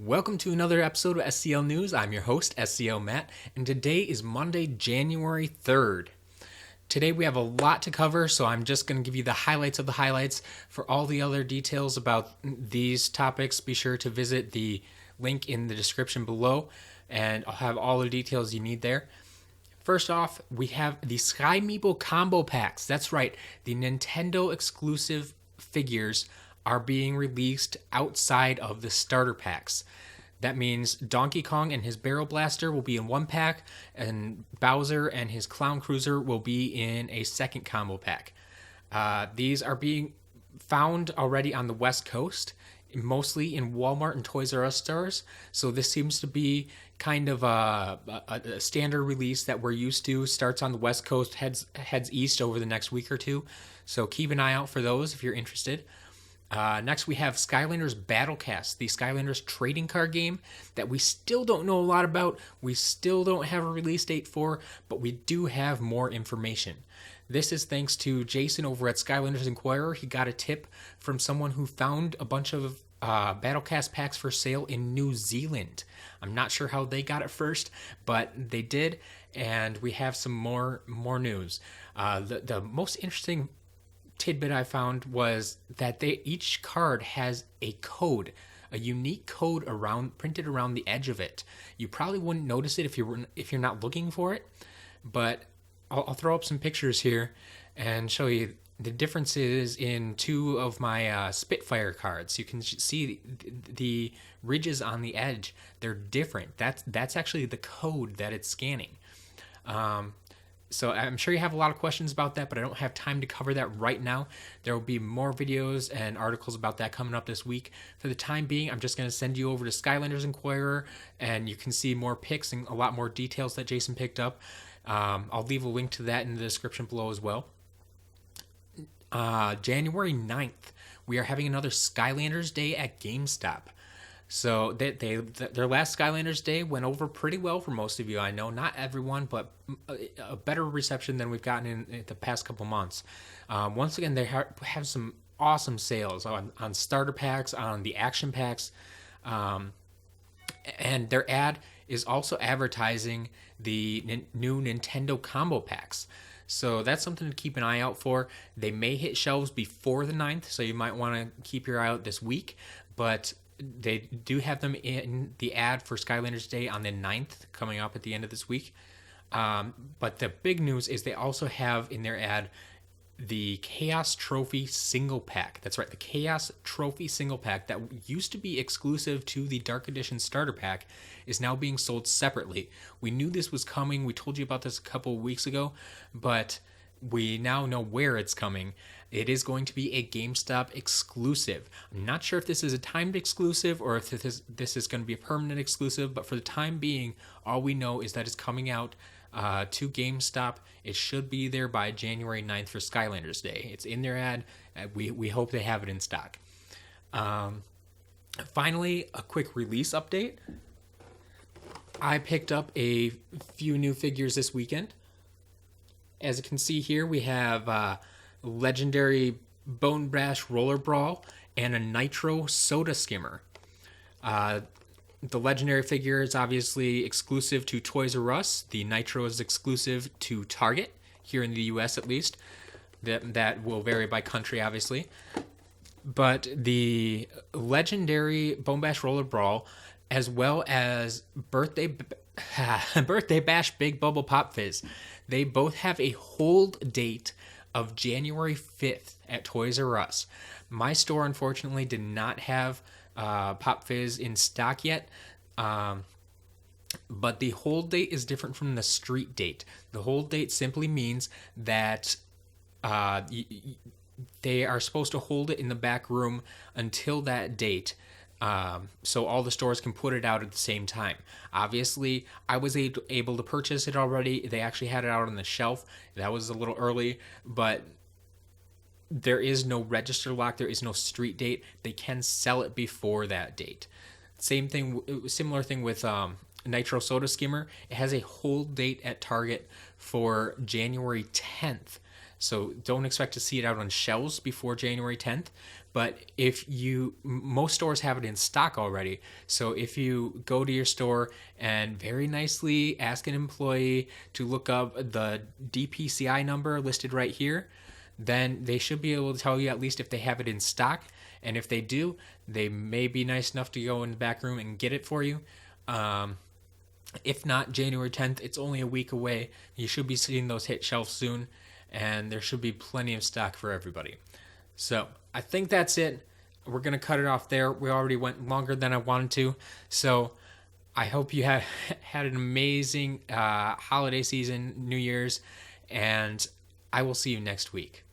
Welcome to another episode of SCL News. I'm your host, SCL Matt, and today is Monday, January 3rd. Today we have a lot to cover, so I'm just going to give you the highlights of the highlights. For all the other details about these topics, be sure to visit the link in the description below, and I'll have all the details you need there. First off, we have the Skymiibo combo packs. That's right, the Nintendo exclusive figures are being released outside of the starter packs. That means Donkey Kong and his Barrel Blaster will be in one pack, and Bowser and his Clown Cruiser will be in a second combo pack. These are being found already on the West Coast, mostly in Walmart and Toys R Us stores. So this seems to be kind of a standard release that we're used to. Starts on the West Coast, heads east over the next week or two. So keep an eye out for those if you're interested. Next, we have Skylanders Battlecast, the Skylanders trading card game that we still don't know a lot about. We still don't have a release date for, but we do have more information. This is thanks to Jason over at Skylanders Inquirer. He got a tip from someone who found a bunch of Battlecast packs for sale in New Zealand. I'm not sure how they got it first, but they did, and we have some more news. The most interesting tidbit I found was that each card has a code, a unique code printed around the edge of it. You probably wouldn't notice it if you're not looking for it, but I'll throw up some pictures here and show you the differences in two of my Spitfire cards. You can see the ridges on the edge. They're different. That's actually the code that it's scanning. So I'm sure you have a lot of questions about that, but I don't have time to cover that right now. There will be more videos and articles about that coming up this week. For the time being, I'm just going to send you over to Skylanders Inquirer, and you can see more pics and a lot more details that Jason picked up. I'll leave a link to that in the description below as well. January 9th, we are having another Skylanders Day at GameStop. So their last Skylanders Day went over pretty well for most of you. I know not everyone, but a better reception than we've gotten in the past couple months. Once again, they have some awesome sales on starter packs, on the action packs, and their ad is also advertising the new Nintendo combo packs. So that's something to keep an eye out for. They may hit shelves before the 9th, so you might want to keep your eye out this week, but they do have them in the ad for Skylanders Day on the 9th, coming up at the end of this week. But the big news is they also have in their ad the Chaos Trophy Single Pack. That's right, the Chaos Trophy Single Pack that used to be exclusive to the Dark Edition Starter Pack is now being sold separately. We knew this was coming. We told you about this a couple of weeks ago, but we now know where it's coming. It is going to be a GameStop exclusive. I'm not sure if this is a timed exclusive or if this is going to be a permanent exclusive, but for the time being, all we know is that it's coming out to GameStop. It should be there by January 9th for Skylanders Day. It's in their ad. We hope they have it in stock. Finally, a quick release update. I picked up a few new figures this weekend. As you can see here, we have legendary Bone Bash Roller Brawl and a Nitro Soda Skimmer. The legendary figure is obviously exclusive to Toys R Us. The Nitro is exclusive to Target, here in the US at least. That will vary by country, obviously. But the legendary Bone Bash Roller Brawl, as well as Birthday Bash Big Bubble Pop Fizz, they both have a hold date of January 5th at Toys R Us. My store, unfortunately, did not have Pop Fizz in stock yet, but the hold date is different from the street date. The hold date simply means that they are supposed to hold it in the back room until that date, so all the stores can put it out at the same time. Obviously, I was able to purchase it already. They actually had it out on the shelf. That was a little early, but there is no register lock. There is no street date. They can sell it before that date. Similar thing with Nitro Soda Skimmer. It has a hold date at Target for January 10th. So don't expect to see it out on shelves before January 10th. But most stores have it in stock already. So if you go to your store and very nicely ask an employee to look up the DPCI number listed right here, then they should be able to tell you at least if they have it in stock. And if they do, they may be nice enough to go in the back room and get it for you. If not, January 10th, it's only a week away. You should be seeing those hit shelves soon, and there should be plenty of stock for everybody. So I think that's it. We're going to cut it off there. We already went longer than I wanted to. So I hope you had an amazing holiday season, New Year's, and I will see you next week.